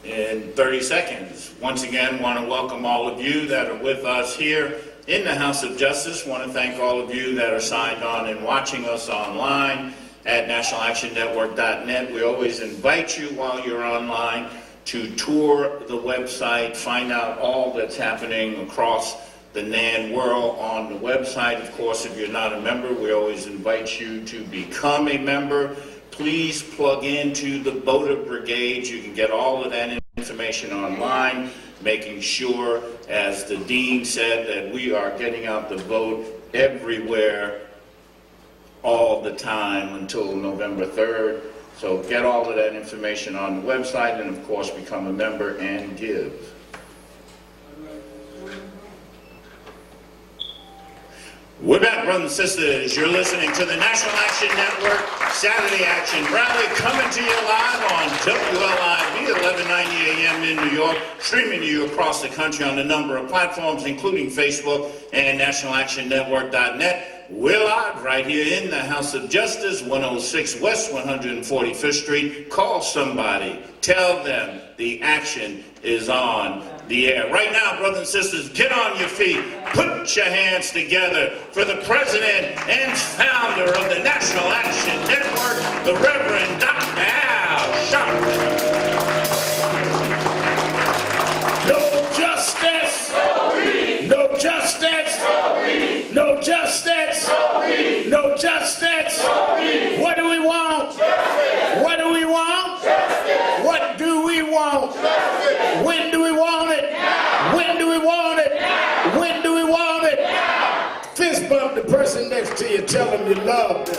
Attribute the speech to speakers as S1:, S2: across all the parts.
S1: in 30 seconds. Once again, want to welcome all of you that are with us here in the House of Justice. Want to thank all of you that are signed on and watching us online at nationalactionnetwork.net. We always invite you while you're online to tour the website, find out all that's happening across the NAN world on the website. Of course, if you're not a member, we always invite you to become a member. Please plug into the voter brigade. You can get all of that information online, making sure, as the dean said, that we are getting out the vote everywhere all the time until November 3rd. So get all of that information on the website, and of course become a member and give. We're back, brothers and sisters. You're listening to the National Action Network Saturday Action Rally, coming to you live on WLIV 1190 AM in New York, streaming to you across the country on a number of platforms, including Facebook and nationalactionnetwork.net. We're live right here in the House of Justice, 106 West 145th Street. Call somebody. Tell them the action is on the air. Right now, brothers and sisters, get on your feet. Put your hands together for the president and founder of the National Action Network, the Reverend Dr. Al Sharpton. No justice. No justice. No justice. No justice. What do we want? What do we want? What do we want? When do we want it? When do we want it? When do we want it? Fist bump the person next to you. Tell them you love them.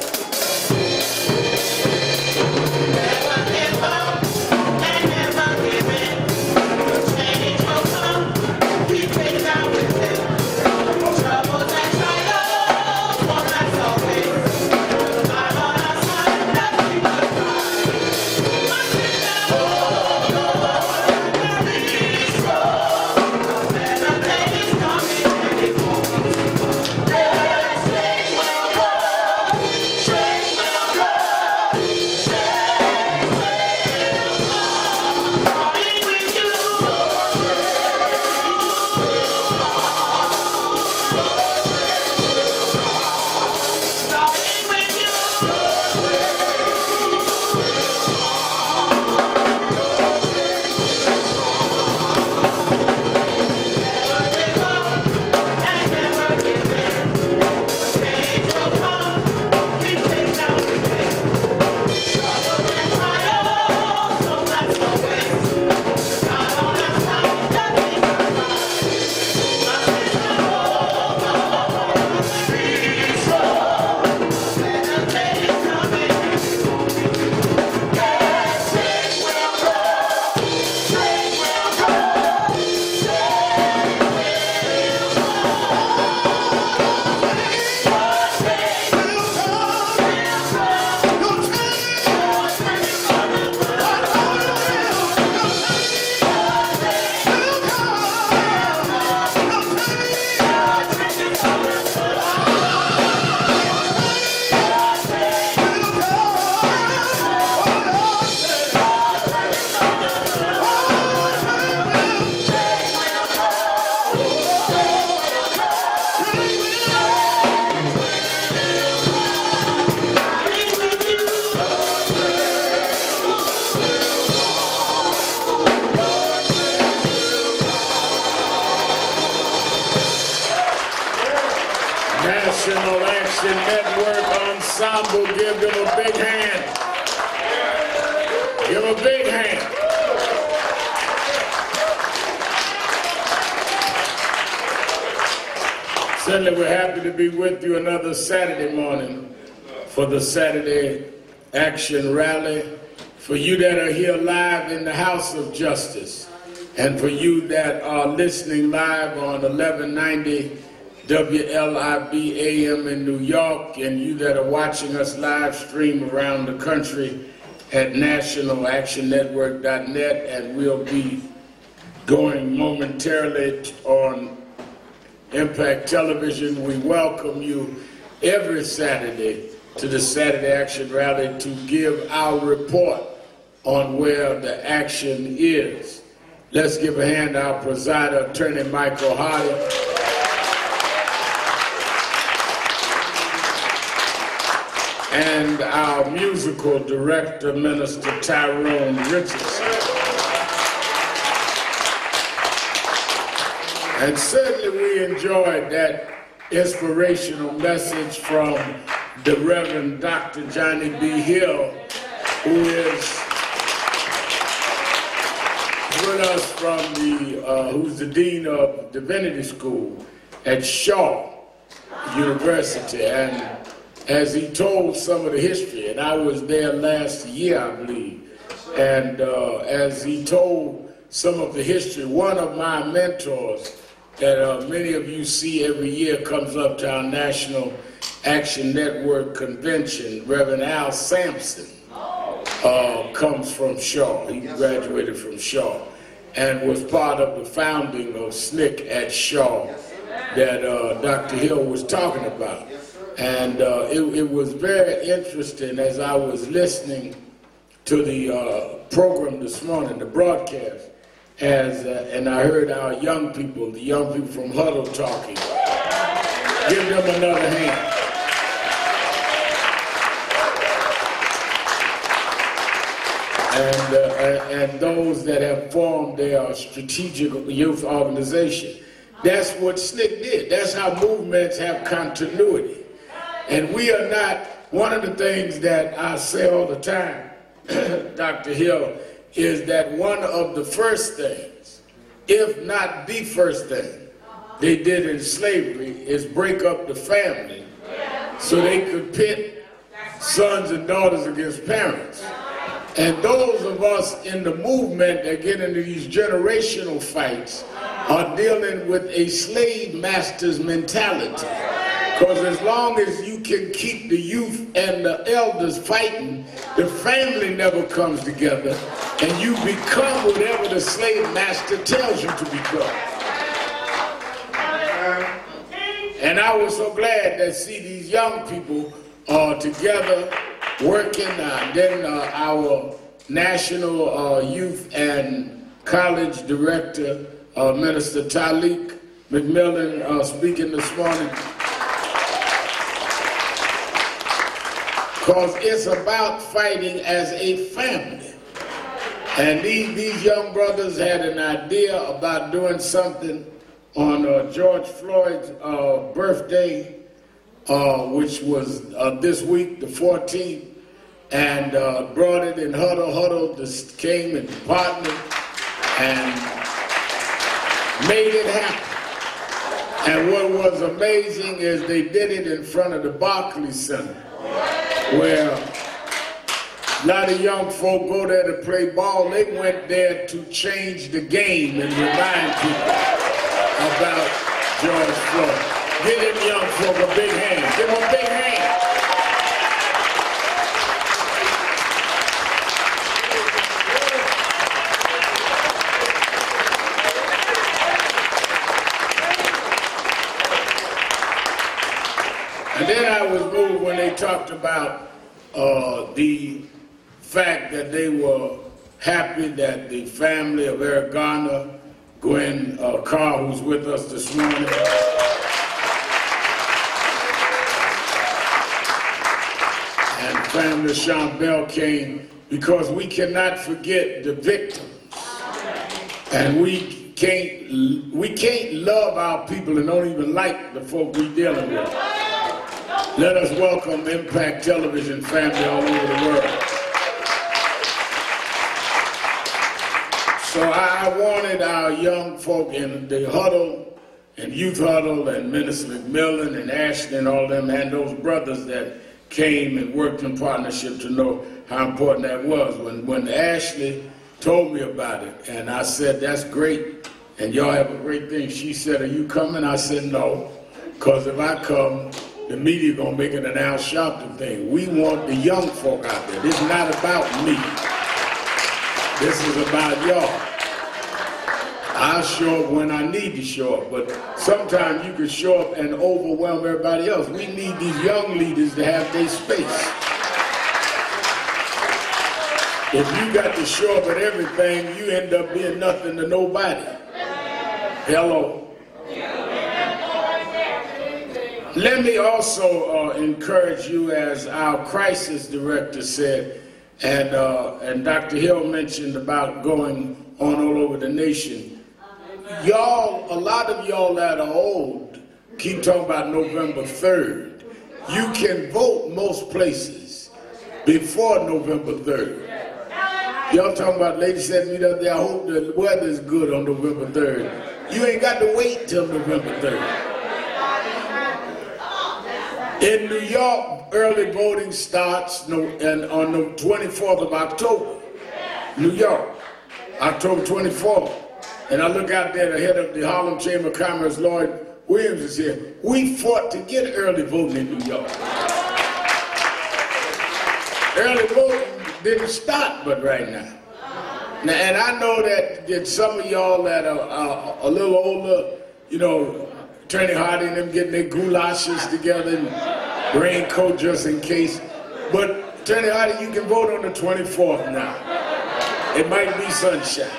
S1: National Action Network Ensemble, give them a big hand. Give them a big hand. Certainly we're happy to be with you another Saturday morning for the Saturday Action Rally. For you that are here live in the House of Justice, and for you that are listening live on 1190 WLIV AM in New York, and you that are watching us live stream around the country at nationalactionnetwork.net, and we'll be going momentarily on Impact Television. We welcome you every Saturday to the Saturday Action Rally to give our report on where the action is.
S2: Let's give a hand to our presider, Attorney Michael Hardy. And our musical director, Minister Tyrone Richardson. And certainly we enjoyed that inspirational message from the Reverend Dr. Johnny B. Hill, who is with us from who's the Dean of Divinity School at Shaw University. And as he told some of the history, and I was there last year, I believe, and as he told some of the history, one of my mentors that many of you see every year comes up to our National Action Network convention, Reverend Al Sampson, comes from Shaw. He graduated from Shaw and was part of the founding of SNCC at Shaw that Dr. Hill was talking about. And it was very interesting as I was listening to the program this morning, the broadcast, and I heard our young people, the young people from Huddle talking. Give them another hand. And those that have formed their strategic youth organization. That's what SNCC did. That's how movements have continuity. And we are not, one of the things that I say all the time, Dr. Hill, is that one of the first things, if not the first thing, they did in slavery is break up the family so they could pit sons and daughters against parents. And those of us in the movement that get into these generational fights are dealing with a slave master's mentality. Because as long as you can keep the youth and the elders fighting, the family never comes together, and you become whatever the slave master tells you to become. And I was so glad to see these young people together working. Then our National Youth and College Director, Minister Talik McMillan, speaking this morning. Because it's about fighting as a family. And these young brothers had an idea about doing something on George Floyd's birthday, which was this week, the 14th, and brought it in Huddle. Huddle just came and partnered and made it happen. And what was amazing is they did it in front of the Barclays Center, where a lot of young folk go there to play ball. They went there to change the game and remind people about George Floyd. Give them young folk a big hand. Give them a big hand. And then I was moved when they talked about the fact that they were happy that the family of Eric Garner, Gwen Carr, who's with us this morning, and family Sean Bell came, because we cannot forget the victims. And we can't love our people and don't even like the folk we dealing with. Let us welcome Impact Television family all over the world. So I wanted our young folk in the Huddle and Youth Huddle and Minister McMillan and Ashley and all them and those brothers that came and worked in partnership to know how important that was. When Ashley told me about it and I said, that's great and y'all have a great thing, she said, are you coming? I said, no, because if I come, the media gonna make it an Al Sharpton thing. We want the young folk out there. This is not about me. This is about y'all. I'll show up when I need to show up, but sometimes you can show up and overwhelm everybody else. We need these young leaders to have their space. If you got to show up at everything, you end up being nothing to nobody. Hello. Let me also encourage you, as our crisis director said, and Dr. Hill mentioned about going on all over the nation. Y'all, a lot of y'all that are old, keep talking about November 3rd. You can vote most places before November 3rd. Y'all talking about, lady said to me the other day, I hope the weather's good on November 3rd. You ain't got to wait till November 3rd. In New York, early voting starts on the 24th of October. New York, October 24th. And I look out there, the head of the Harlem Chamber of Commerce, Lloyd Williams, is here. We fought to get early voting in New York. Early voting didn't start but right now. And I know that some of y'all that are a little older, you know, Attorney Hardy and them getting their goulashes together and raincoat just in case. But Attorney Hardy, you can vote on the 24th now. It might be sunshine.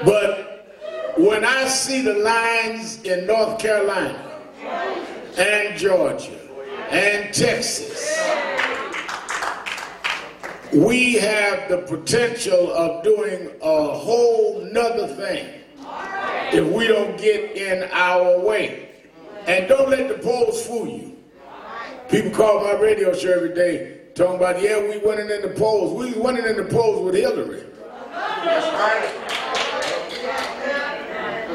S2: But when I see the lines in North Carolina and Georgia and Texas, we have the potential of doing a whole nother thing if we don't get in our way. And don't let the polls fool you. People call my radio show every day talking about, yeah, we winning in the polls. We winning in the polls with Hillary. That's right.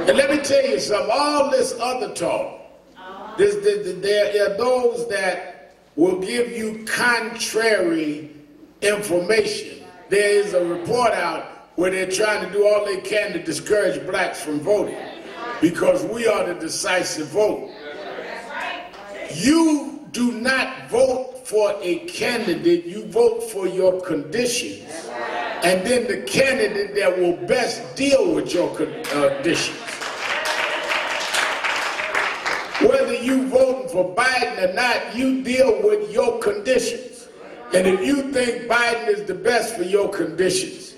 S2: And let me tell you something, all this other talk, there are those that will give you contrary information. There is a report out where they're trying to do all they can to discourage blacks from voting because we are the decisive vote. You do not vote for a candidate, you vote for your conditions, and then the candidate that will best deal with your conditions. Whether you voting for Biden or not, you deal with your conditions. And if you think Biden is the best for your conditions,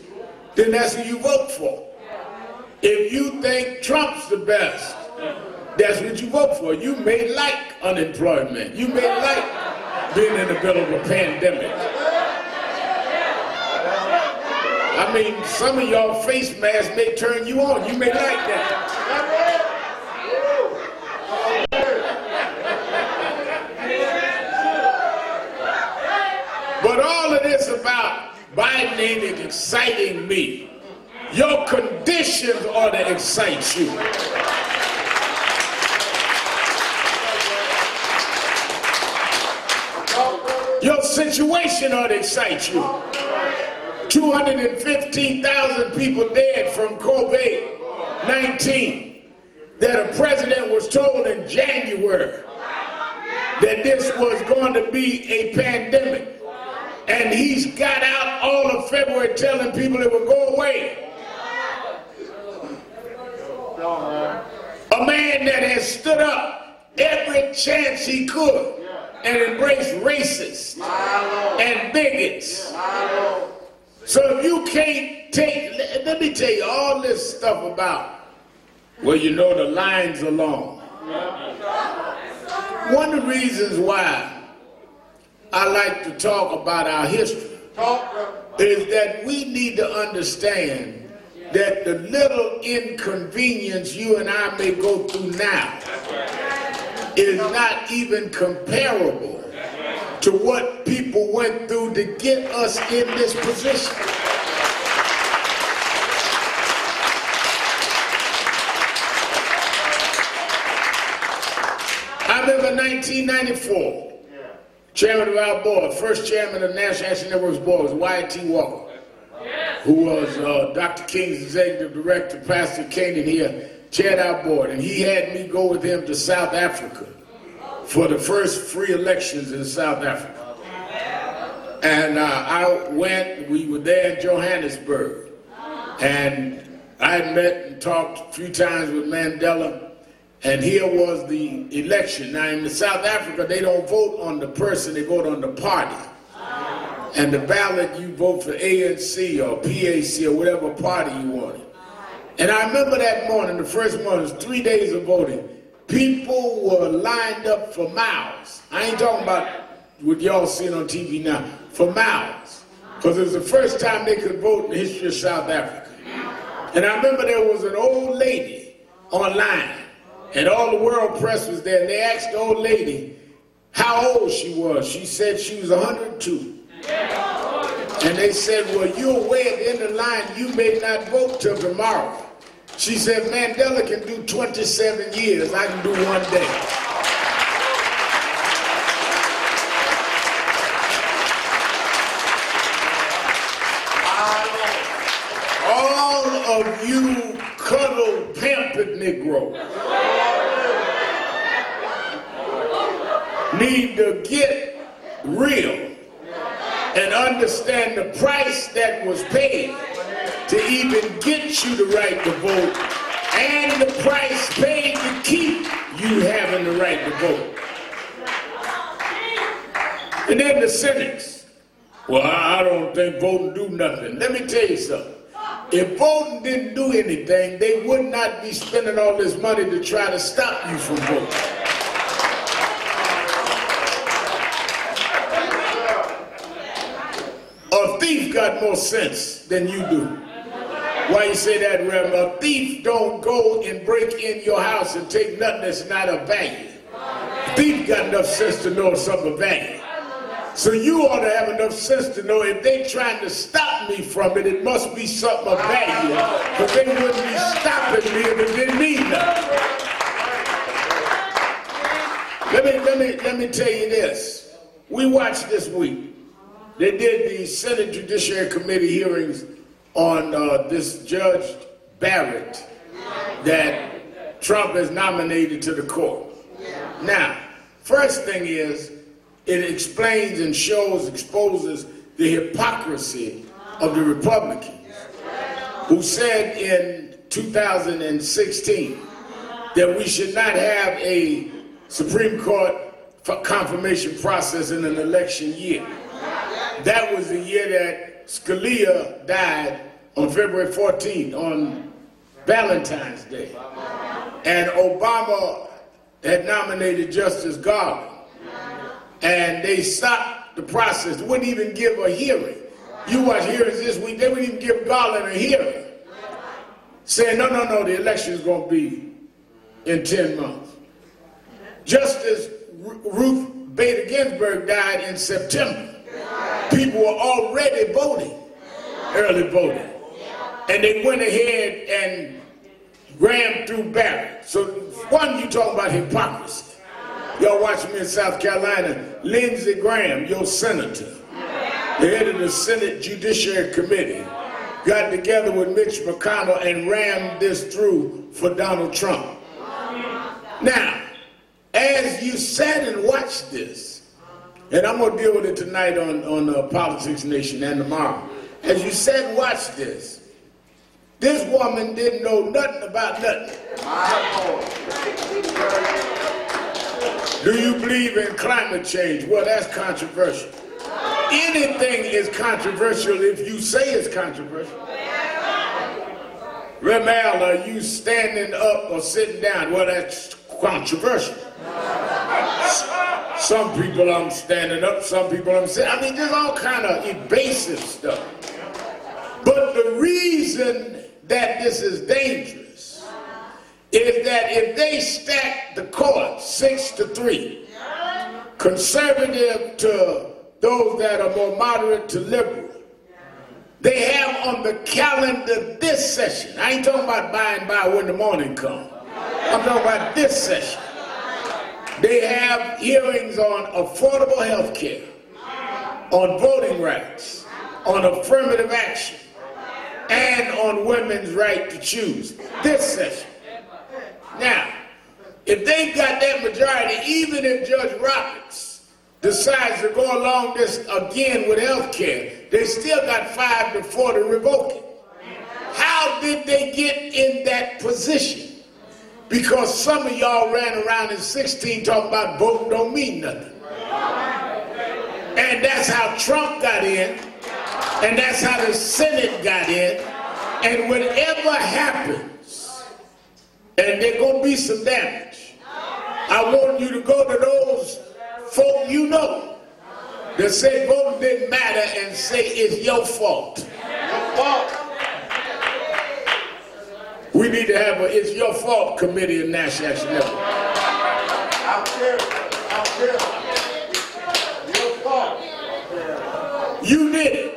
S2: then that's who you vote for. If you think Trump's the best, that's what you vote for. You may like unemployment. You may like being in the middle of a pandemic. I mean, some of y'all face masks may turn you on. You may like that. But all of this about Biden ain't exciting me. Your conditions ought to excite you. Your situation ought to excite you. 215,000 people dead from COVID-19. That a president was told in January that this was going to be a pandemic. And he's got out all of February telling people it would go away. A man that has stood up every chance he could and embraced racists and bigots. So if you can't take, let me tell you all this stuff about, well, you know, the lines are long. One of the reasons why I like to talk about our history is that we need to understand that the little inconvenience you and I may go through now is not even comparable to what people went through to get us in this position. I remember 1994. Chairman of our board, first chairman of the National Action Network's board was Y.T. Walker, who was Dr. King's executive director. Pastor Kanan here chaired our board, and he had me go with him to South Africa for the first free elections in South Africa. And I went, we were there in Johannesburg, and I had met and talked a few times with Mandela. And here was the election. Now in South Africa, they don't vote on the person, they vote on the party. And the ballot, you vote for ANC or PAC or whatever party you wanted. And I remember that morning, the first morning, it was 3 days of voting. People were lined up for miles. I ain't talking about what y'all seeing on TV now, for miles. Because it was the first time they could vote in the history of South Africa. And I remember there was an old lady online, and all the world press was there, and they asked the old lady how old she was. She said she was 102. And they said, well, you're way at the end of the line, you may not vote till tomorrow. She said, Mandela can do 27 years, I can do 1 day. All of you cuddle pampered Negroes need to get real and understand the price that was paid to even get you the right to vote, and the price paid to keep you having the right to vote. And then the cynics. Well, I don't think voting do nothing. Let me tell you something. If voting didn't do anything, they would not be spending all this money to try to stop you from voting. A thief got more sense than you do. Why you say that, Reverend? A thief don't go and break in your house and take nothing that's not of value. A thief got enough sense to know it's something of value. So you ought to have enough sense to know if they're trying to stop me from it, it must be something of value. But they wouldn't be stopping me if it didn't mean nothing. Let me tell you this. We watched this week. They did the Senate Judiciary Committee hearings on this Judge Barrett that Trump has nominated to the court. Now, first thing is, it explains and exposes the hypocrisy of the Republicans who said in 2016 that we should not have a Supreme Court confirmation process in an election year. That was the year that Scalia died on February 14th, on Valentine's Day. And Obama had nominated Justice Garland. And they stopped the process. They wouldn't even give a hearing. You watch hearings this week, they wouldn't even give Garland a hearing. Saying, no, the election is going to be in 10 months. Justice Ruth Bader Ginsburg died in September. People were already voting, early voting. And they went ahead and rammed through Barrett. So one, you talking about hypocrisy. Y'all watching me in South Carolina, Lindsey Graham, your senator, the head of the Senate Judiciary Committee, got together with Mitch McConnell and rammed this through for Donald Trump. Now, as you sat and watched this, and I'm going to deal with it tonight on Politics Nation and tomorrow, as you sat and watched this woman didn't know nothing about nothing. Do you believe in climate change? Well, that's controversial. Anything is controversial if you say it's controversial. Ramel, are you standing up or sitting down? Well, that's controversial. Some people I'm standing up, some people I'm sitting. I mean, there's all kind of evasive stuff. But the reason that this is dangerous is that if they stack the court 6-3, conservative to those that are more moderate to liberal, they have on the calendar this session. I ain't talking about by and by when the morning comes. I'm talking about this session. They have hearings on affordable health care, on voting rights, on affirmative action, and on women's right to choose. This session. Now, if they've got that majority, even if Judge Roberts decides to go along this again with health care, they still got 5 to 4 to revoke it. How did they get in that position? Because some of y'all ran around in 16 talking about voting don't mean nothing. And that's how Trump got in, and that's how the Senate got in. And whatever happens, and there's going to be some damage, I want you to go to those folk you know that say voting didn't matter and say it's your fault. Your fault. We need to have a It's Your Fault committee in National Action Network. Out there. Your fault. You did it.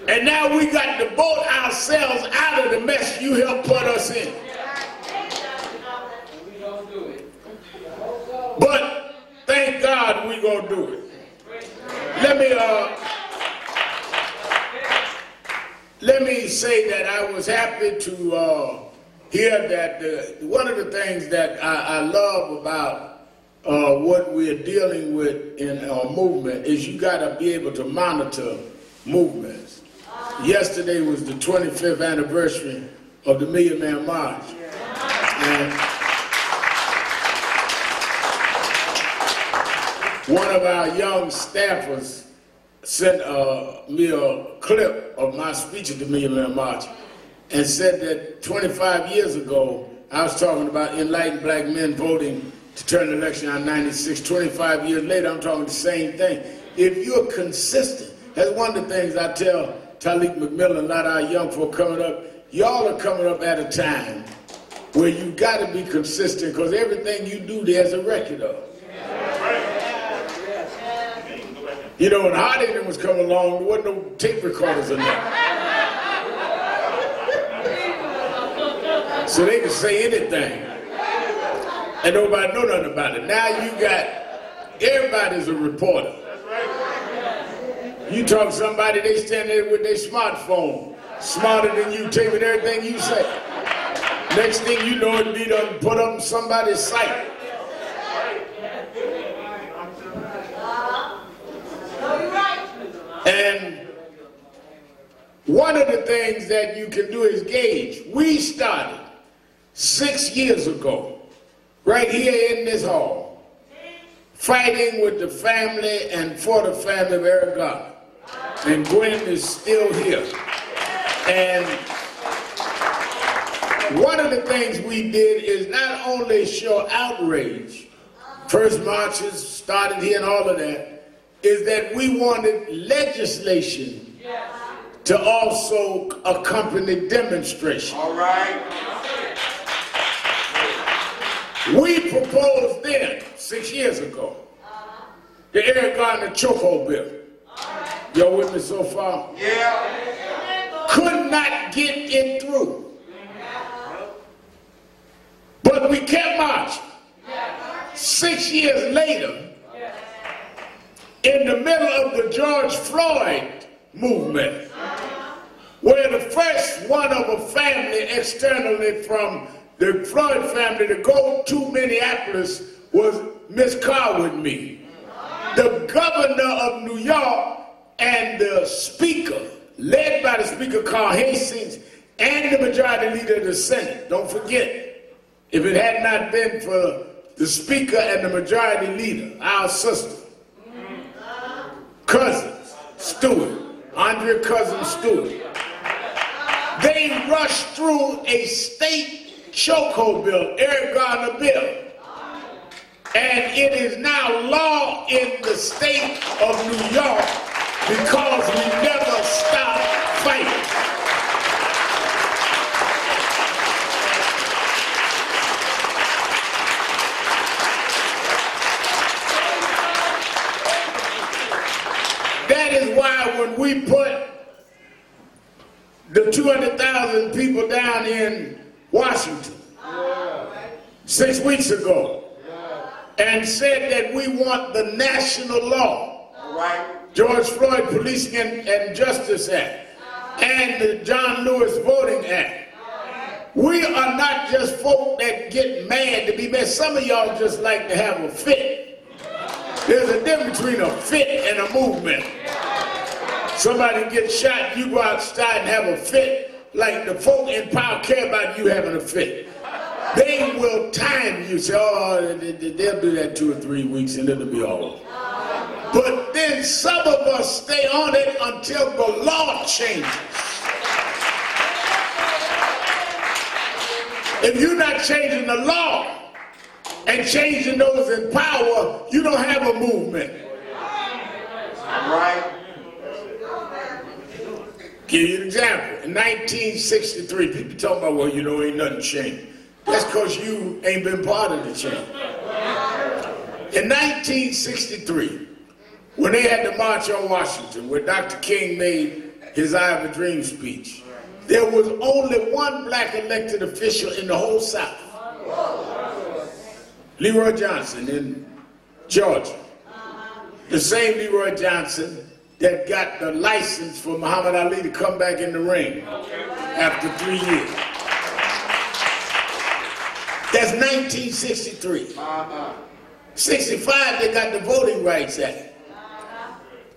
S2: And now we got to vote ourselves out of the mess you helped put us in. But thank God we're going to do it. Let me say that I was happy to hear that one of the things that I love about what we're dealing with in our movement is you got to be able to monitor movements. Yesterday was the 25th anniversary of the Million Man March. And one of our young staffers sent me a clip of my speech at the Million Man March and said that 25 years ago, I was talking about enlightened black men voting to turn the election on 96. 25 years later, I'm talking the same thing. If you're consistent, that's one of the things I tell Talik McMillan, a lot of our young folk coming up, y'all are coming up at a time where you got to be consistent because everything you do, there's a record of. You know, when Hardington was coming along, there wasn't no tape recorders in there. So they could say anything. And nobody know nothing about it. Now you got, everybody's a reporter. You talk to somebody, they stand there with their smartphone, smarter than you, taping everything you say. Next thing you know, it'll be done put up on somebody's site. And one of the things that you can do is gauge. We started 6 years ago, right here in this hall, fighting with the family and for the family of Eric Garner. And Gwen is still here. And one of the things we did is not only show outrage, first marches started here and all of that, is that we wanted legislation to also accompany demonstration. All right. We proposed then, 6 years ago, the Eric Garner chokehold bill. Y'all with me so far? Yeah. Could not get it through. But we kept marching. 6 years later, in the middle of the George Floyd movement, where the first one of a family externally from the Floyd family to go to Minneapolis was Miss Carr with me. The governor of New York and the speaker, led by the speaker Carl Hastings, and the majority leader of the Senate. Don't forget, if it had not been for the speaker and the majority leader, our sister, Cousins Stewart, Andrea Cousins Stewart, they rushed through a state chokehold bill, Eric Garner bill, and it is now law in the state of New York because we never stopped fighting. That is why when we put the 200,000 people down in Washington 6 weeks ago and said that we want the national law, George Floyd Policing and Justice Act, and the John Lewis Voting Act. We are not just folk that get mad to be mad. Some of y'all just like to have a fit. There's a difference between a fit and a movement. Somebody gets shot, you go outside and have a fit, like the folk in power care about you having a fit. They will time you, say, oh, they'll do that 2 or 3 weeks and it'll be all over. But then some of us stay on it until the law changes. If you're not changing the law and changing those in power, you don't have a movement.
S3: Right.
S2: Give you an example. In 1963, people talk about, well, you know, ain't nothing changed. That's because you ain't been part of the change. In 1963, when they had the March on Washington, where Dr. King made his I Have a Dream speech, there was only one black elected official in the whole South. Leroy Johnson in Georgia. The same Leroy Johnson that got the license for Muhammad Ali to come back in the ring after 3 years. That's 1963. 65, they got the Voting Rights Act.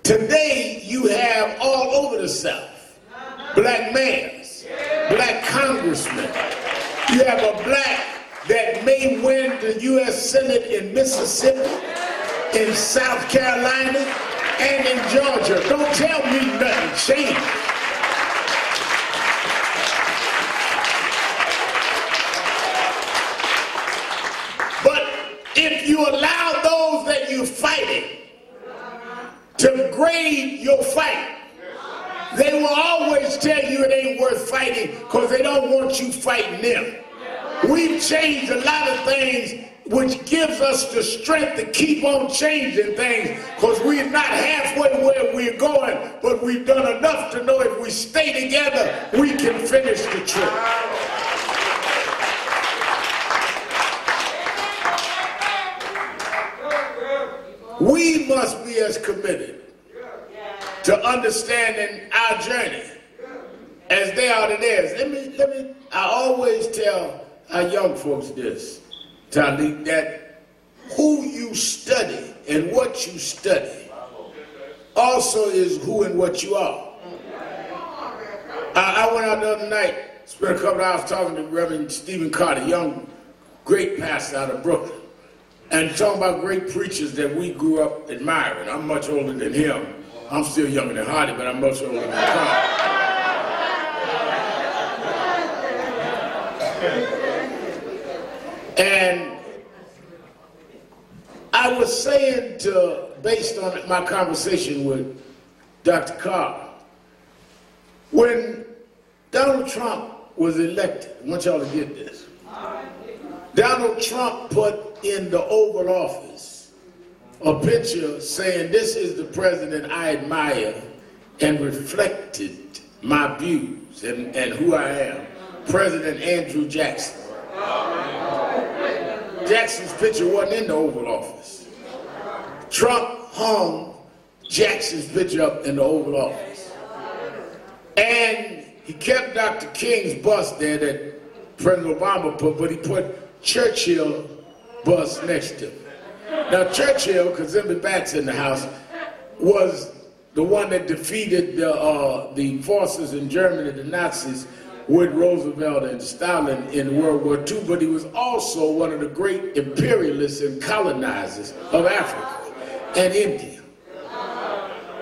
S2: Today, you have all over the South black mayors, black congressmen. You have a black that may win the U.S. Senate in Mississippi, in South Carolina, and in Georgia. Don't tell me nothing changed. But if you allow those that you're fighting to grade your fight, they will always tell you it ain't worth fighting because they don't want you fighting them. We've changed a lot of things, which gives us the strength to keep on changing things, because we're not halfway where we're going, but we've done enough to know if we stay together, we can finish the trip. We must be as committed to understanding our journey as they are to theirs. I always tell our young folks this, Talik, that who you study and what you study also is who and what you are. I went out the other night, spent a couple of hours talking to Reverend Stephen Carter, young, great pastor out of Brooklyn, and talking about great preachers that we grew up admiring. I'm much older than him. I'm still younger than Hardy, but I'm much older than Carter. And I was saying based on my conversation with Dr. Carr, when Donald Trump was elected, I want y'all to get this. Donald Trump put in the Oval Office a picture saying, "This is the president I admire and reflected my views and who I am, President Andrew Jackson." Jackson's picture wasn't in the Oval Office. Trump hung Jackson's picture up in the Oval Office. And he kept Dr. King's bust there that President Obama put, but he put Churchill bust next to him. Now Churchill, because Zimby Bat's in the house, was the one that defeated the forces in Germany, the Nazis, with Roosevelt and Stalin in World War II, but he was also one of the great imperialists and colonizers of Africa and India.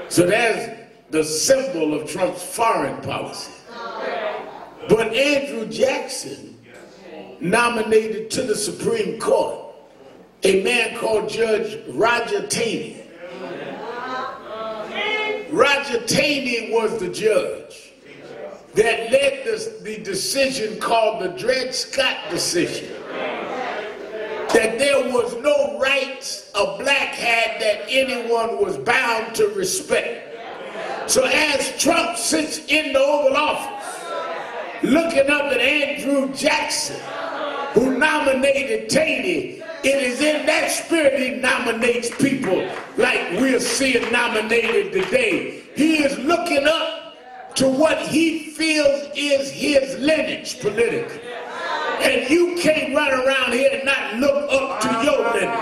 S2: So that's the symbol of Trump's foreign policy. But Andrew Jackson nominated to the Supreme Court a man called Judge Roger Taney. Roger Taney was the judge that led the decision called the Dred Scott decision, that there was no rights a black had that anyone was bound to respect. So as Trump sits in the Oval Office, looking up at Andrew Jackson, who nominated Taney, it is in that spirit he nominates people like we're seeing nominated today. He is looking up to what he feels is his lineage politically. And you can't run around here and not look up to your lineage.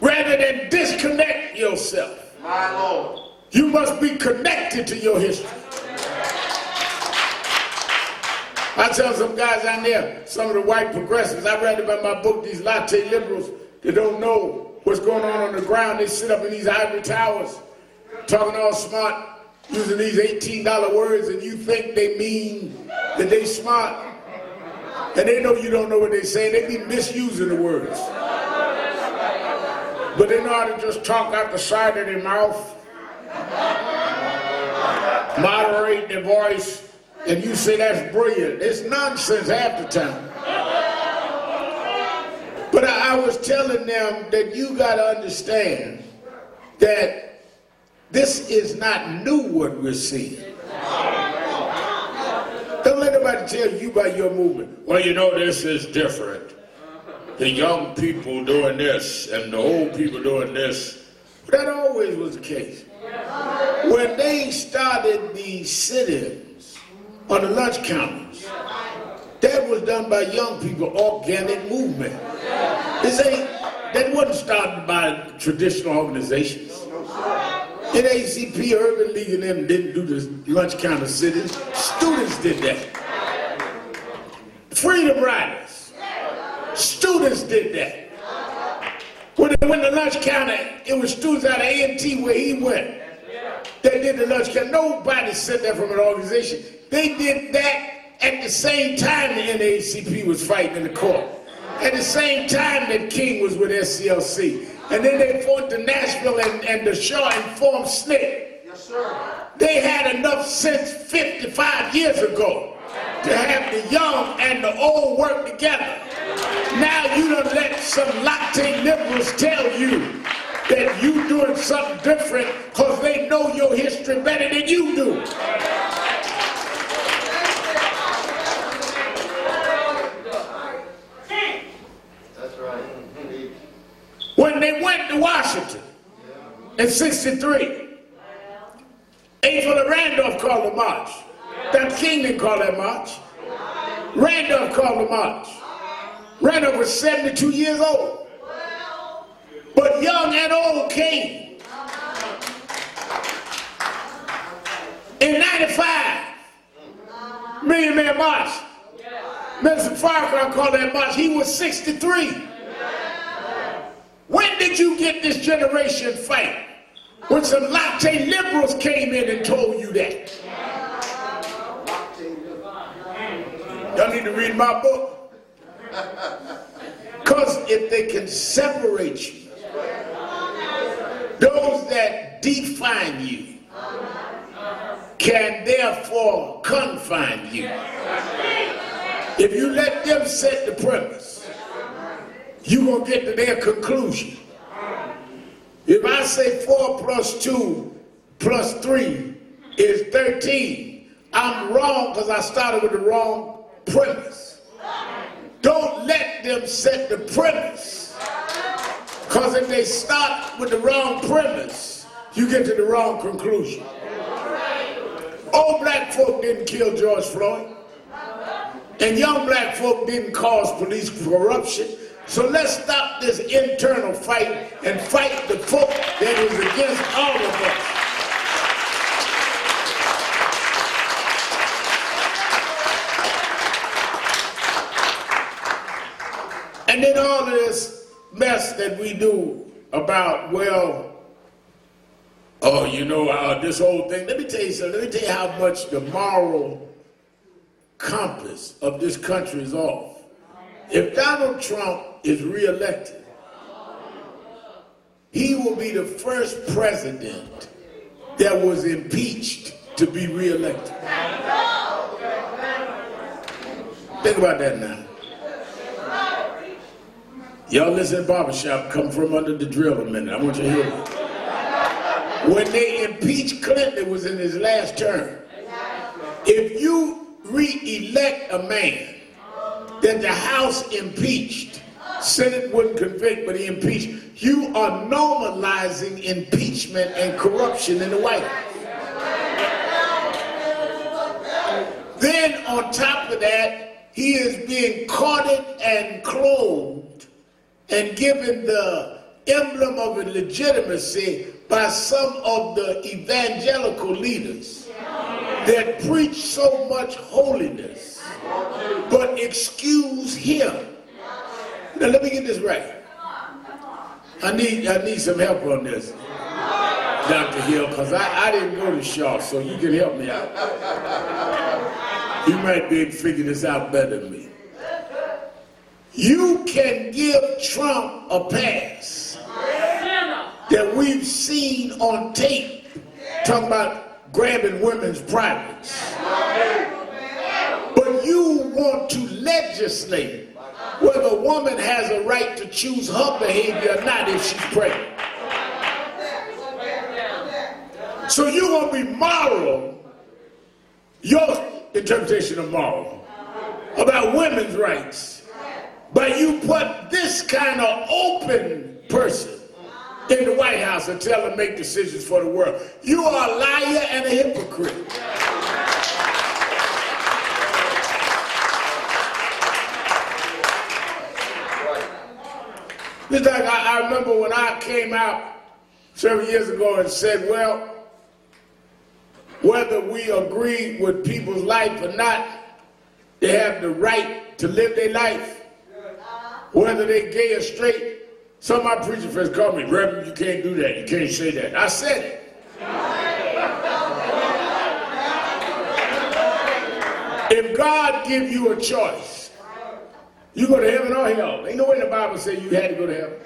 S2: Rather than disconnect yourself,
S3: My Lord.
S2: you must be connected to your history. I tell some guys out there, some of the white progressives, I read about my book, these latte liberals that don't know what's going on the ground. They sit up in these ivory towers, talking all smart, using these $18 words, and you think they mean that they smart. And they know you don't know what they're saying. They be misusing the words. But they know how to just talk out the side of their mouth, moderate their voice, and you say that's brilliant. It's nonsense half the time. But I was telling them that you got to understand that this is not new what we're seeing. Don't let nobody tell you about your movement. Well, you know, this is different. The young people doing this and the old people doing this. But that always was the case. When they started the sit-ins on the lunch counters, that was done by young people, organic movement. That wasn't started by traditional organizations. NAACP, Urban League, and them didn't do the lunch counter sit-ins. Students did that. Freedom Riders, students did that. When they went to lunch counter, it was students out of A&T where he went. They did the lunch counter. Nobody said that from an organization. They did that at the same time the NAACP was fighting in the court. At the same time that King was with SCLC. And then they fought to Nashville and the Shaw and formed SNCC. Yes, sir. They had enough sense 55 years ago to have the young and the old work together. Now you done let some latte liberals tell you that you doing something different because they know your history better than you do. When they went to Washington in '63, April Randolph called a march. That King didn't call that march. Randolph called a march. Randolph was 72 years old. But young and old came. In '95, Million Man March. Mr. Farrakhan called that march. He was 63. When did you get this generation fight? When some latte liberals came in and told you that. Y'all need to read my book. Because if they can separate you, those that define you can therefore confine you. If you let them set the premise, you're going to get to their conclusion. If I say 4 + 2 + 3 is 13, I'm wrong because I started with the wrong premise. Don't let them set the premise. Because if they start with the wrong premise, you get to the wrong conclusion. Old black folk didn't kill George Floyd. And young black folk didn't cause police corruption. So let's stop this internal fight and fight the folk that is against all of us. And then all of this mess that we do about, well, oh, you know, this whole thing. Let me tell you something. Let me tell you how much the moral compass of this country is off. If Donald Trump is reelected, he will be the first president that was impeached to be reelected. Think about that now. Y'all listen to Barbershop, come from under the drill a minute. I want you to hear it. When they impeached Clinton, it was in his last term. If you re-elect a man that the House impeached, Senate wouldn't convict, but he impeached, you are normalizing impeachment and corruption in the White House. Then on top of that, he is being courted and clothed and given the emblem of legitimacy by some of the evangelical leaders that preach so much holiness, but excuse him. Now let me get this right. I need some help on this, Dr. Hill, because I didn't go to Shaw, so you can help me out. You might be able to figure this out better than me. You can give Trump a pass that we've seen on tape, talking about grabbing women's privates. But you want to legislate whether a woman has a right to choose her behavior or not if she's pregnant. So you're going to be moral, your interpretation of moral, about women's rights, but you put this kind of open person in the White House and tell them to make decisions for the world. You are a liar and a hypocrite. It's like I remember when I came out several years ago and said, well, whether we agree with people's life or not, they have the right to live their life, whether they're gay or straight. Some of my preacher friends call me, Reverend, you can't do that, you can't say that. I said it. If God gives you a choice, you go to heaven or hell. Ain't no way in the Bible say you had to go to heaven.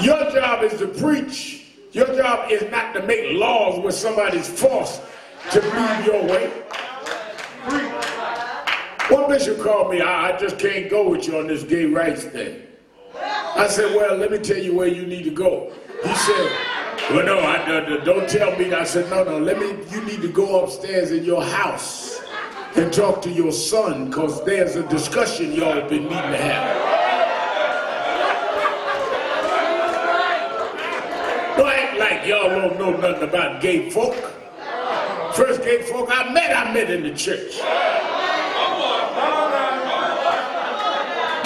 S2: Your job is to preach. Your job is not to make laws where somebody's forced to move your way. One bishop called me, I just can't go with you on this gay rights thing. I said, well, let me tell you where you need to go. He said, well, no, don't tell me. I said, no, you need to go upstairs in your house and talk to your son, because there's a discussion y'all been needing to have. Don't act like y'all don't know nothing about gay folk. First gay folk I met in the church.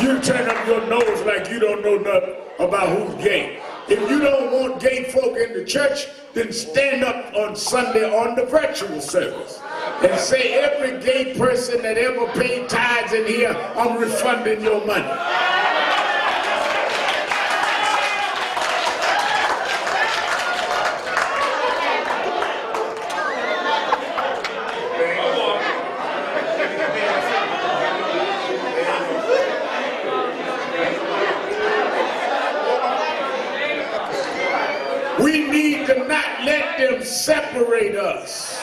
S2: You turn up your nose like you don't know nothing about who's gay. If you don't want gay folk in the church, then stand up on Sunday on the virtual service and say, every gay person that ever paid tithes in here, I'm refunding your money. We need to not let them separate us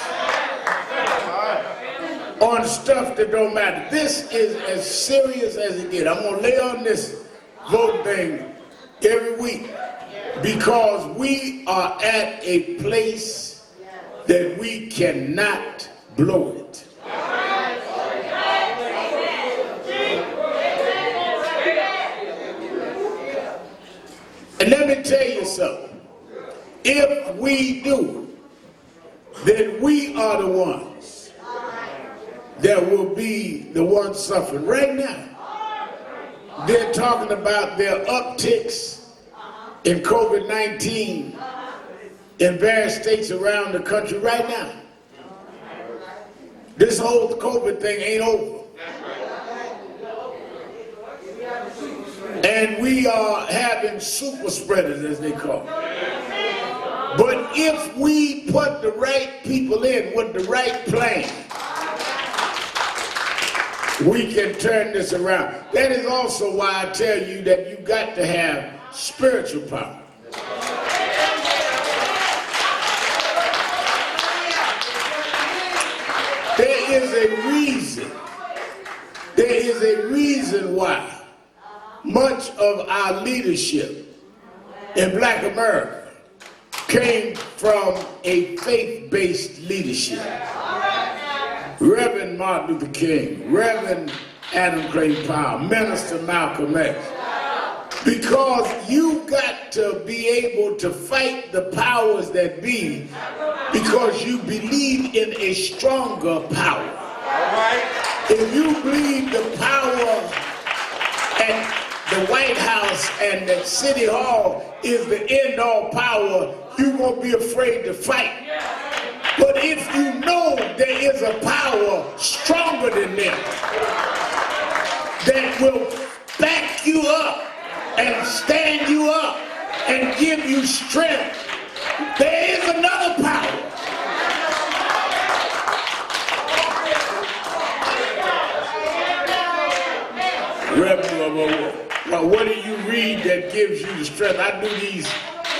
S2: on stuff that don't matter. This is as serious as it gets. I'm going to lay on this vote thing every week because we are at a place that we cannot blow it. And let me tell you something. If we do, then we are the ones that will be the ones suffering. Right now, they're talking about their upticks in COVID-19 in various states around the country right now. This whole COVID thing ain't over. And we are having super spreaders, as they call it. But if we put the right people in with the right plan, we can turn this around. That is also why I tell you that you got to have spiritual power. There is a reason why much of our leadership in Black America came from a faith-based leadership. Reverend Martin Luther King, Reverend Adam Clay Powell, Minister Malcolm X. Because you got to be able to fight the powers that be because you believe in a stronger power. If you believe the power at the White House and that City Hall is the end-all power, you're going to be afraid to fight. But if you know there is a power stronger than them that will back you up and stand you up and give you strength, there is another power. What do you read that gives you the strength? I do these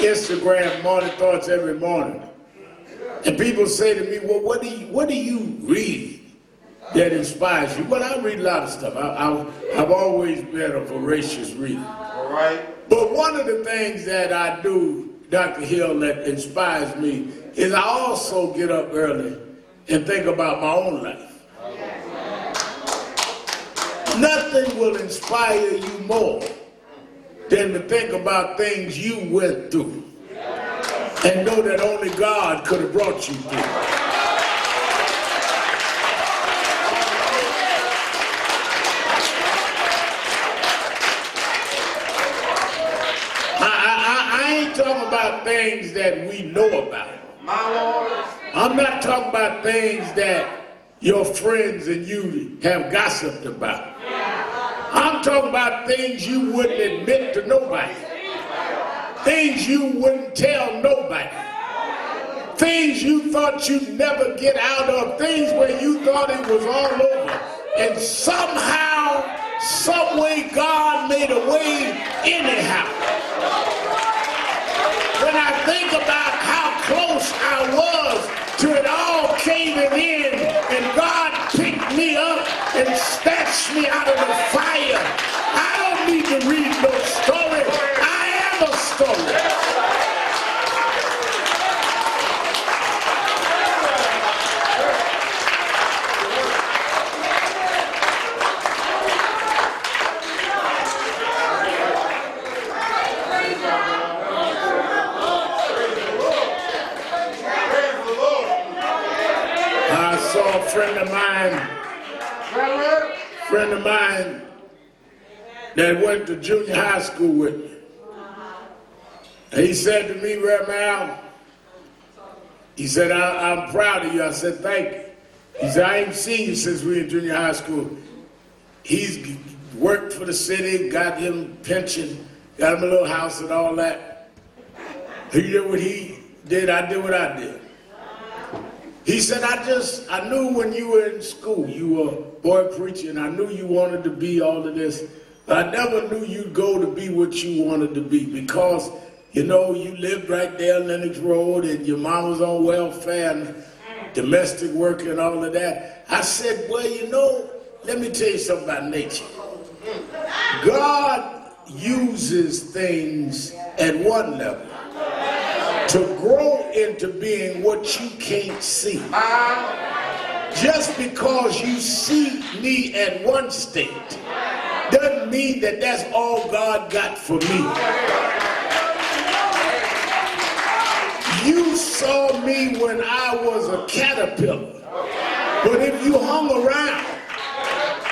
S2: Instagram morning thoughts every morning. And people say to me, well, what do you read that inspires you? Well, I read a lot of stuff. I've always been a voracious reader.
S3: All right.
S2: But one of the things that I do, Dr. Hill, that inspires me is I also get up early and think about my own life. Nothing will inspire you more than to think about things you went through and know that only God could have brought you through. I ain't talking about things that we know about.
S3: My Lord.
S2: I'm not talking about things that your friends and you have gossiped about. I'm talking about things you wouldn't admit to nobody. Things you wouldn't tell nobody. Things you thought you'd never get out of. Things where you thought it was all over. And somehow, some way, God made a way anyhow. When I think about how close I was to it all caving in, and God picked me up and snatched me out of the fire, I don't need to read no story. I am a story. Friend of mine that went to junior high school with me. And he said to me, Reverend Al, he said, I'm proud of you. I said, thank you. He said, I ain't seen you since we were in junior high school. He's worked for the city, got him pension, got him a little house and all that. He did what he did, I did what I did. He said, I knew when you were in school, you were a boy preacher, and I knew you wanted to be all of this, but I never knew you'd go to be what you wanted to be because, you know, you lived right there on Lineage Road, and your mom was on welfare and domestic work and all of that. I said, well, you know, let me tell you something about nature. God uses things at one level to grow into being what you can't see. Just because you see me at one state doesn't mean that that's all God got for me. You saw me when I was a caterpillar, but if you hung around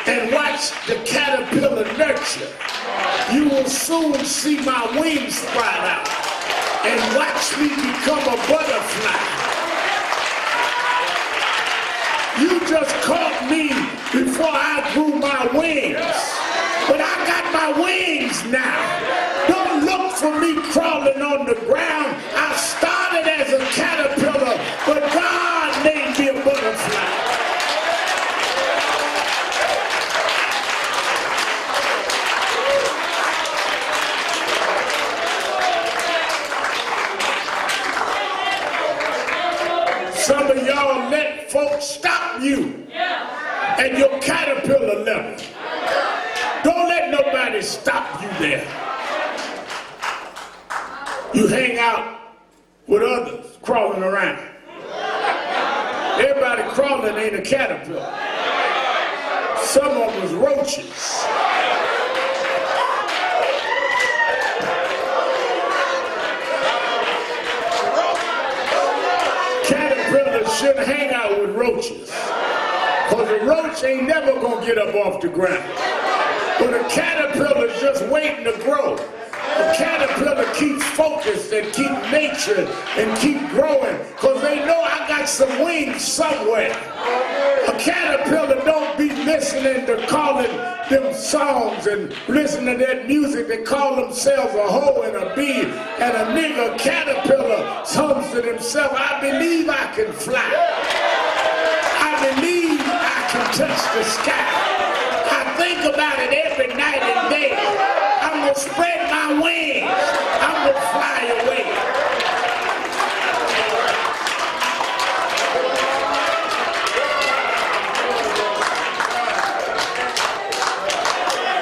S2: and watched the caterpillar nurture, you will soon see my wings sprout out and watch me become a butterfly. You just caught me before I grew my wings, but I got my wings now. Don't look for me crawling on the ground. I started as a caterpillar, but God made me a butterfly. Some of y'all let folks stop you at your caterpillar level. Don't let nobody stop you there. You hang out with others crawling around. Everybody crawling ain't a caterpillar. Some of them was roaches. Shouldn't hang out with roaches, because a roach ain't never gonna get up off the ground. But a caterpillar's just waiting to grow. A caterpillar keep focused and keep nature and keep growing, because they know I got some wings somewhere. A caterpillar don't be listening to calling them songs and listening to that music. They call themselves a hoe and a bee and a nigger. Caterpillar hums to themselves, I believe I can fly. I believe I can touch the sky. I think about it every night and day. I'm going to spread my wings. I'm going to fly away.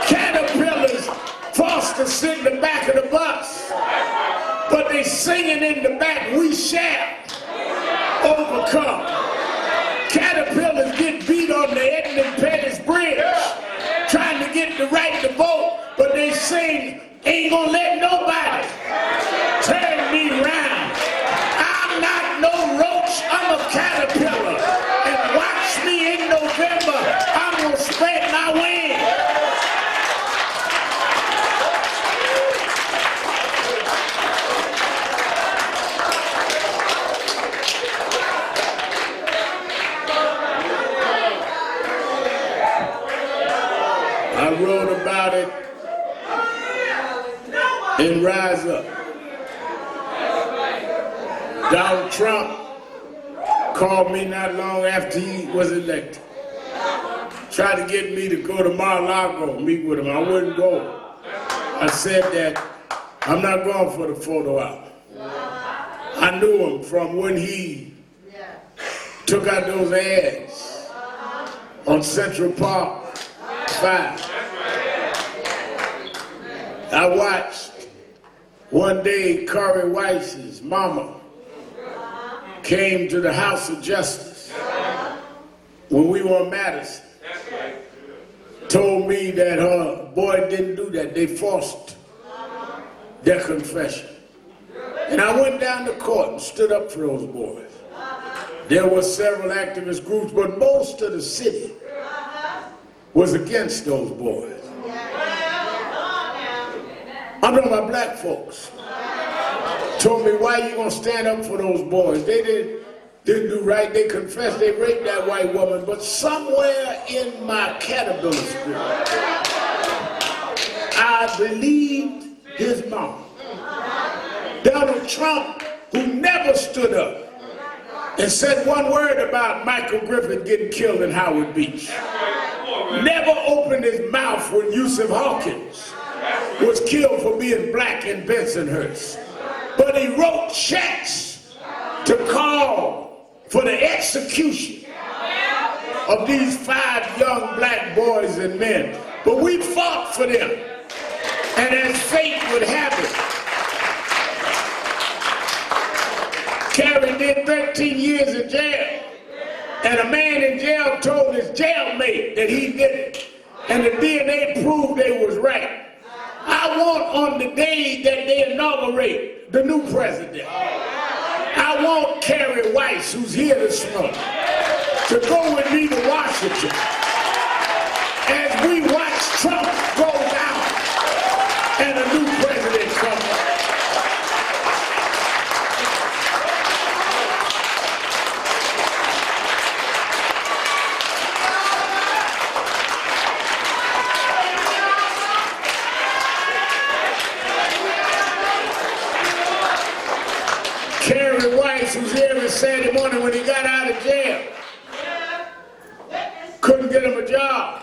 S2: Caterpillars forced to sit in the back of the bus, but they singing in the back, we shall overcome. Caterpillars get beat on the Edmund Pettus Bridge, trying to get the right to vote, but they sing, ain't gonna let nobody turn me round. I'm not no roach, I'm a caterpillar. And watch me in November, I'm gonna spread my wings. I wrote about it in Rise Up. Donald Trump called me not long after he was elected. Tried to get me to go to Mar-a-Lago, meet with him. I wouldn't go. I said that I'm not going for the photo op. I knew him from when he took out those ads on Central Park 5. I watched one day Corey Weiss's mama came to the House of Justice when we were in Madison. Told me that her boy didn't do that. They forced their confession. And I went down to court and stood up for those boys. There were several activist groups, but most of the city was against those boys. I'm talking about black folks. Told me, why you gonna stand up for those boys? They didn't do right. They confessed they raped that white woman. But somewhere in my caterpillar spirit, I believed his mom. Donald Trump, who never stood up and said one word about Michael Griffith getting killed in Howard Beach. Never opened his mouth when Yusuf Hawkins was killed for being black in Bensonhurst. But he wrote checks to call for the execution of these 5 young black boys and men. But we fought for them. And as fate would have it, Kerry did 13 years in jail. And a man in jail told his jailmate that he did it. And the DNA proved they was right. I want on the day that they inaugurate the new president, I want Kerry Weiss, who's here this morning, to go with me to Washington as we watch Trump go down and a new president comes. Kerry Weiss, who's here every Saturday morning when he got out of jail, couldn't get him a job.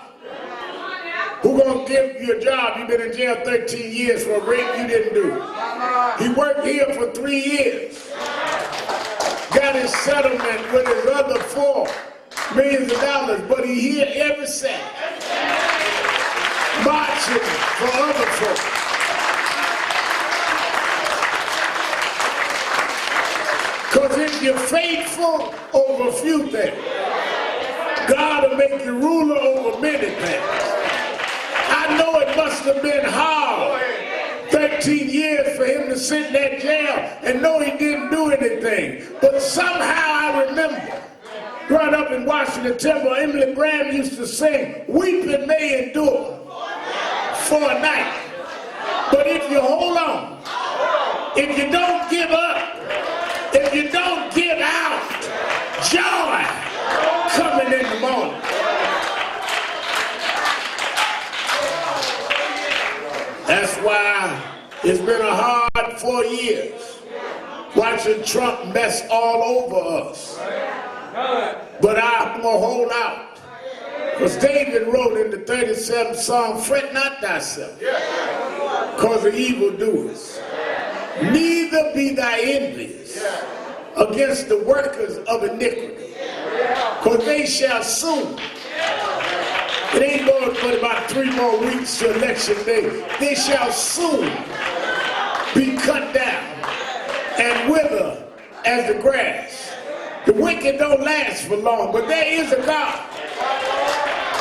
S2: Who gonna give you a job? You've been in jail 13 years for a rape you didn't do. He worked here for 3 years. Got his settlement with his other $4 million, but he here every Saturday, marching for other folks. Because if you're faithful over a few things, God will make you ruler over many things. I know it must have been hard, 13 years for him to sit in that jail and know he didn't do anything. But somehow I remember, growing up in Washington Temple, Emily Graham used to sing, weeping may endure for a night, but if you hold on, if you don't give up, if you don't give out, joy coming in the morning. That's why it's been a hard 4 years watching Trump mess all over us. But I'm going to hold out. Because David wrote in the 37th Psalm, fret not thyself because of evildoers. Neither be thy envious against the workers of iniquity, because they shall soon. It ain't going but about 3 more weeks to election day. They shall soon be cut down and wither as the grass. The wicked don't last for long, but there is a God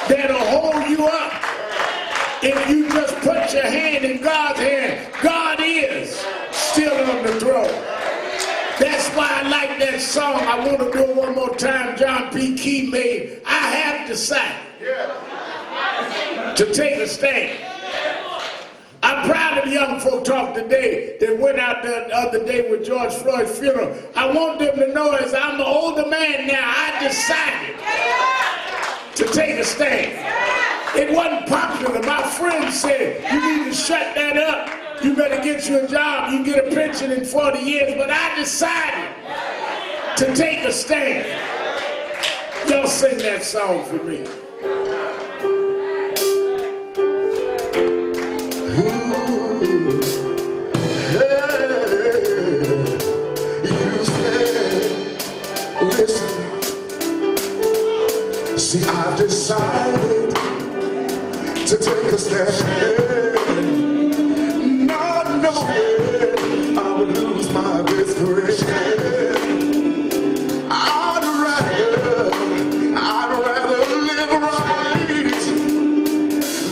S2: that'll hold you up if you just put your hand in God's hand. God is still on the throne. That's why I like that song. I want to do it one more time. John P. Key made, I have decided to take a stand. I'm proud of the young folk talk today that went out there the other day with George Floyd's funeral. I want them to know as I'm an older man now, I decided to take a stand. It wasn't popular. My friend said, you need to shut that up. You better get you a job. You get a pension in 40 years. But I decided to take a stand. Y'all sing that song for me.
S3: See, I've decided to take a stand, not knowing I would lose my best friend. I'd rather live right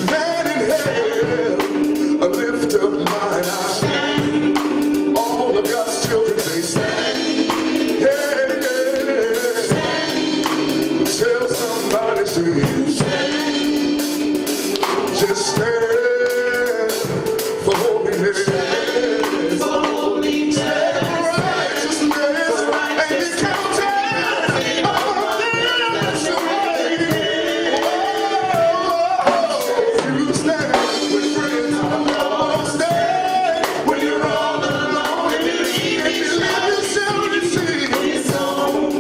S3: than in hell. I lift up my eyes. All of God's children, they say, yeah, yeah. Tell somebody to you stand. Just stand for holiness. For holiness. Righteousness. And be counted among them that's right. You stand with friends. Stand when you're all alone. And you leave yourself to see his own.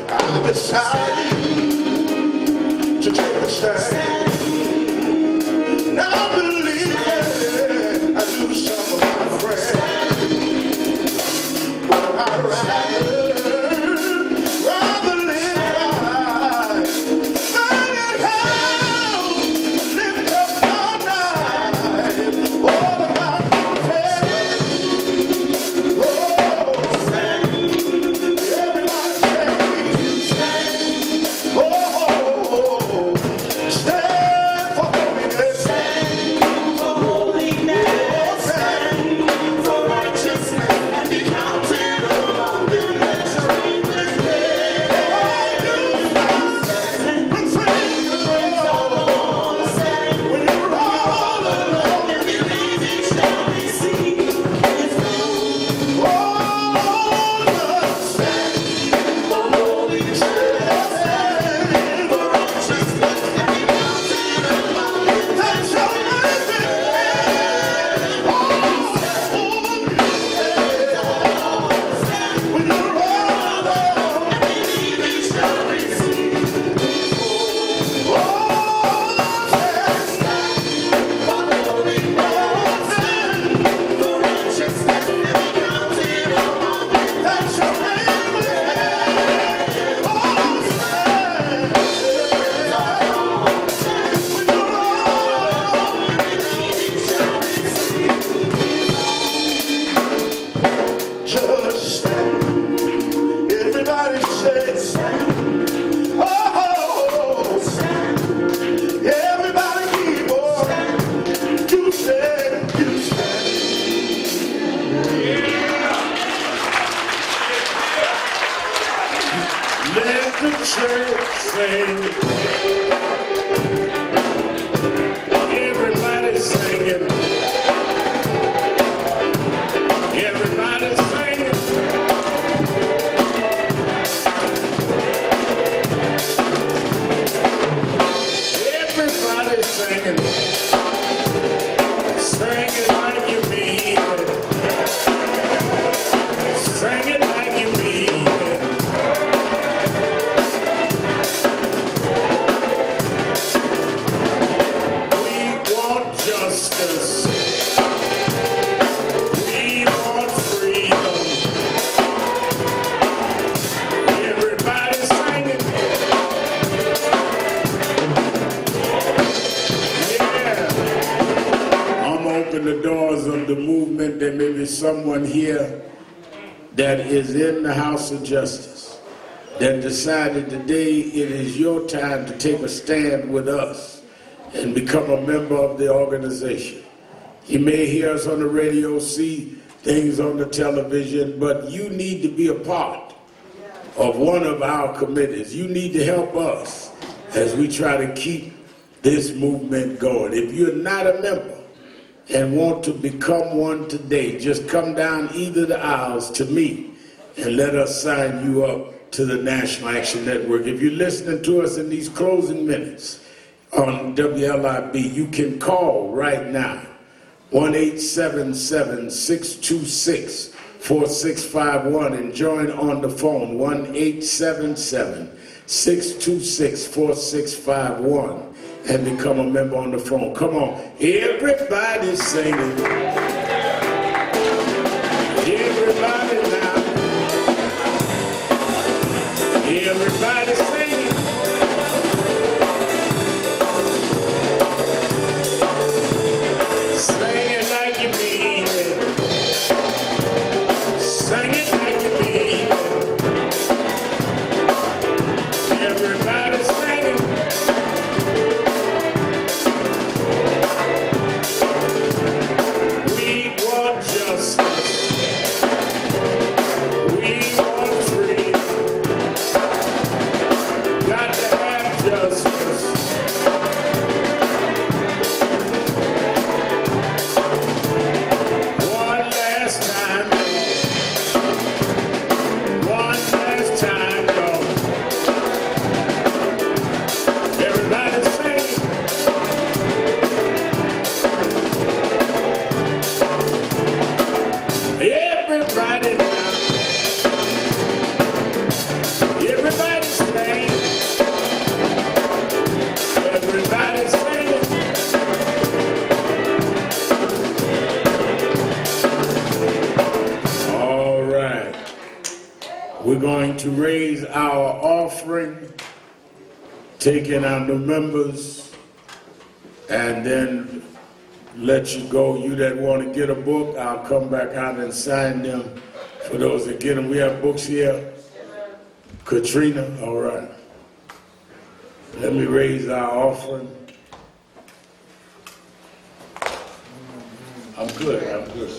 S3: I decided to take a stand. I believe it.
S2: Sing it like you mean it. Sing it like you mean it. We want justice. We want freedom. Everybody sing it. Yeah. I'm open the doors of the movement. There may be someone here that is in the House of Justice that decided today it is your time to take a stand with us and become a member of the organization. You may hear us on the radio, see things on the television, but you need to be a part of one of our committees. You need to help us as we try to keep this movement going. If you're not a member and want to become one today, just come down either of the aisles to me and let us sign you up to the National Action Network. If you're listening to us in these closing minutes on WLIB, you can call right now, 1-877-626-4651 and join on the phone, 1-877-626-4651 and become a member on the phone. Come on, everybody sing it. Everybody now. Everybody sing it. Sing it like you mean it. Sing it like you mean it. Everybody sing it. We want justice. We want freedom. Got to have justice. One last time, one last time, everybody sing it. Everybody now. Everybody sing it. Everybody sing it. All right. We're going to raise our offering, taking our new members, and then let you go. You that want to get a book, I'll come back out and sign them. For those that get them, we have books here. Katrina, all right. Let me raise our offering. I'm good, I'm good.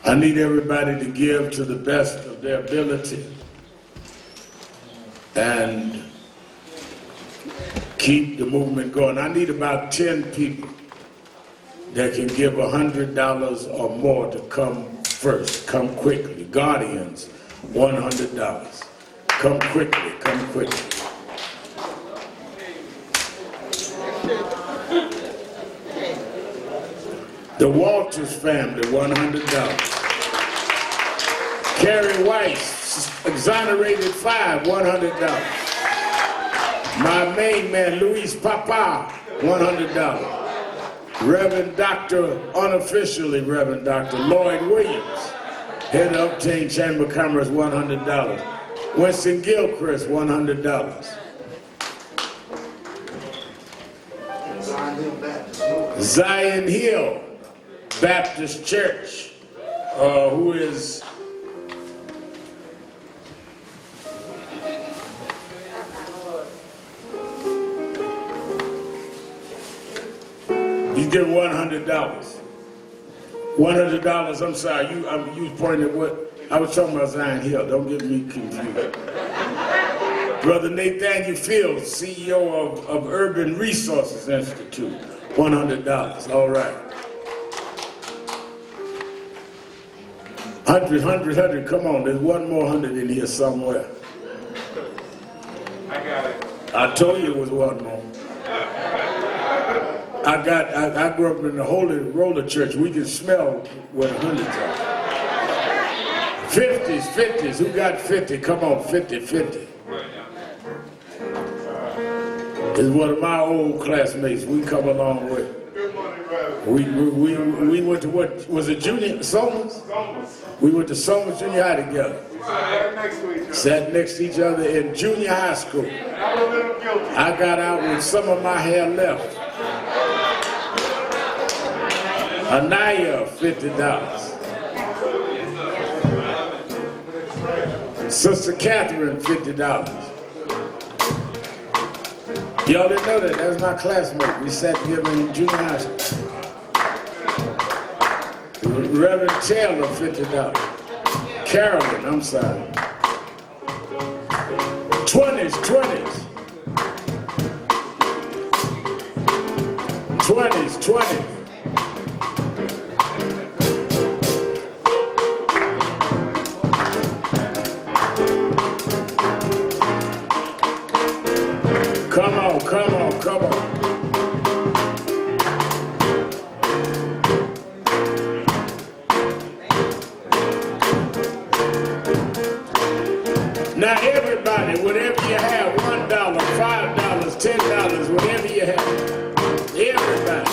S2: I need everybody to give to the best of their ability and keep the movement going. I need about 10 people that can give $100 or more to come first. Come quickly. Guardians, $100. Come quickly, come quickly. The Walters family, $100. Carrie Weiss, exonerated 5, $100. My main man, Luis Papa, $100. Reverend Dr., unofficially Reverend Dr. Lloyd Williams, head of Uptain Chamber of Commerce, $100. Winston Gilchrist, $100. Zion Hill Baptist Church, who is he's getting $100. $100, I'm sorry, you was pointing at what? I was talking about Zion Hill, don't get me confused. Brother Nathaniel Fields, CEO of Urban Resources Institute, $100, all right. 100, come on, there's one more 100 in here somewhere.
S4: I got it.
S2: I told you it was one more. I grew up in the Holy Roller Church. We could smell what 100s are. 50s. Who got 50? Come on, 50. It's one of my old classmates. We come a long way. We went to what was it, Junior Somers? We went to Somers Junior High together. Sat next to each other in junior high school. I got out with some of my hair left. Anaya, $50. Sister Catherine, $50. Y'all didn't know that. That was my classmate. We sat together in junior high school. Reverend Taylor, $50. Carolyn, I'm sorry. 20s. 20s. Come on. Now everybody, whatever you have, $1, $5, $10, whatever you have, everybody.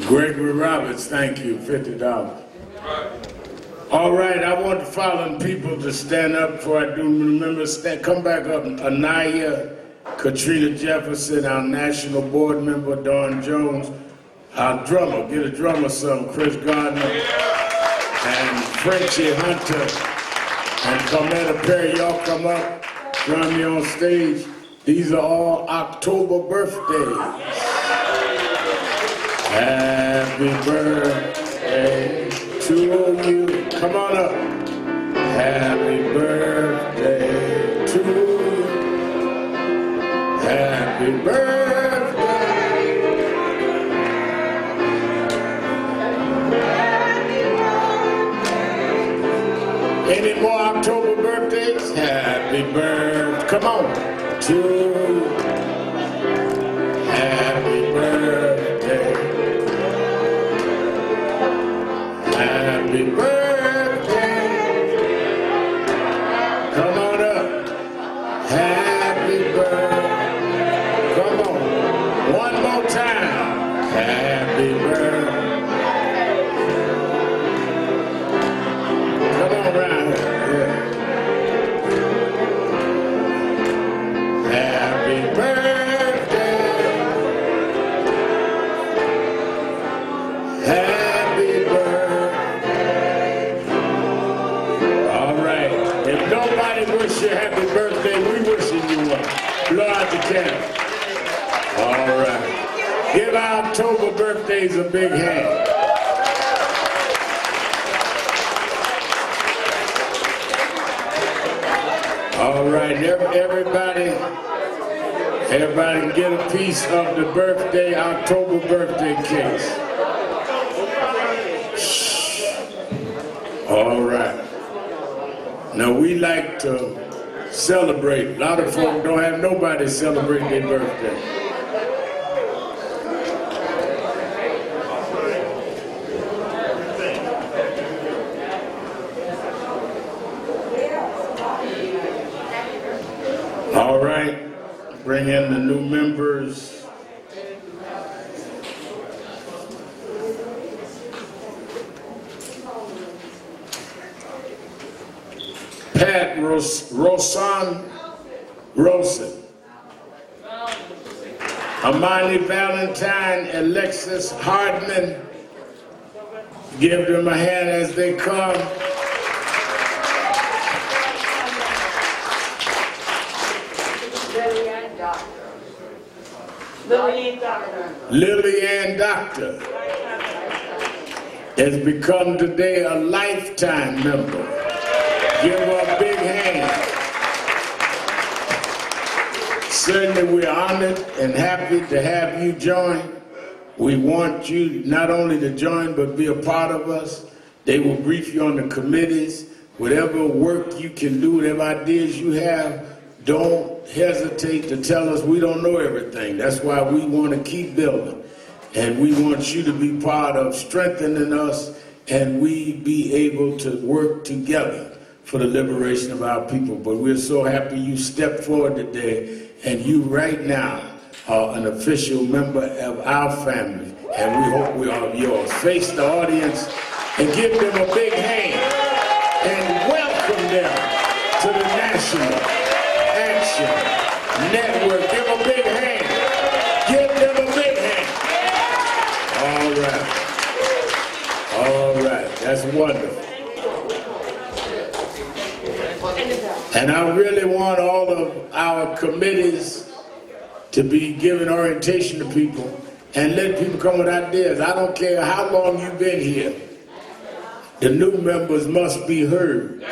S2: Gregory Roberts, thank you, $50. All right, I want the following people to stand up before I do remember. Come back up, Anaya, Katrina Jefferson, our national board member, Dawn Jones, our drummer, get a drummer some, Chris Gardner, and Frenchie Hunter, and Carmetta Perry, y'all come up, join me on stage. These are all October birthdays. Happy birthday to you. Come on up. Happy birthday to you. Happy birthday. Any more October birthdays? Happy birthday. Come on. To you. Happy birthday. Happy birthday. Come on up. Happy birthday. Come on. One more time. Happy birthday. Come on around here. Yeah. Happy birthday. Happy birthday. All right. If nobody wish you happy birthday, we wishing you one. Blow out the candle. All right. Give our October birthdays a big hand. and everybody can get a piece of the birthday, October birthday cake. All right. Now we like to celebrate. A lot of folk don't have nobody celebrate their birthday. All right, bring in the new members. Pat Rosen, Amani Valentine, Alexis Hardman. Give them a hand as they come. Lily Ann Doctor has become today a lifetime member. Give her a big hand. Certainly we're honored and happy to have you join. We want you not only to join but be a part of us. They will brief you on the committees. Whatever work you can do, whatever ideas you have, don't hesitate to tell us. We don't know everything. That's why we want to keep building. And we want you to be part of strengthening us and we be able to work together for the liberation of our people. But we're so happy you stepped forward today, and you right now are an official member of our family, and we hope we are yours. Face the audience and give them a big hand and welcome them to the National Action Network. Give them a big hand. Give them a big hand. All right. All right. That's wonderful. And I really want all of our committees to be giving orientation to people and let people come with ideas. I don't care how long you've been here. The new members must be heard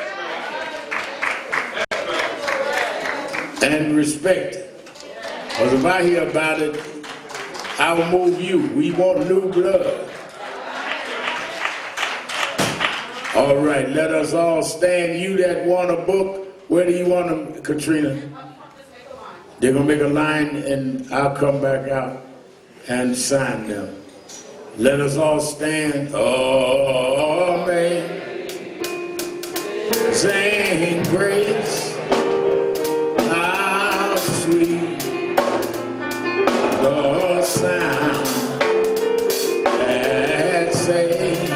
S2: and respected. Because if I hear about it, I will move you. We want new blood. All right, let us all stand. You that want a book, where do you want them, Katrina? They're going to make a line, and I'll come back out and sign them. Let us all stand. Oh, man. Sing grace. How sweet the sound that saved.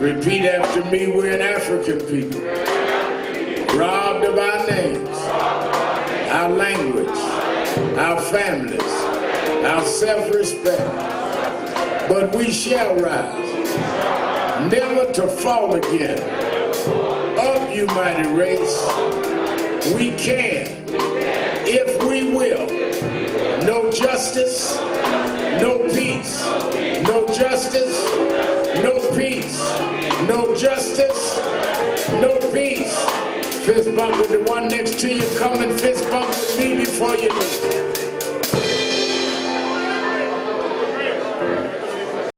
S2: Repeat after me, we're an African people, robbed of our names, our language, our families, our self-respect. But we shall rise, never to fall again. Up, you mighty race, we can, if we will. No justice, no peace. No justice, no peace. No justice, no peace. Fist bump with the one next to you, come and fist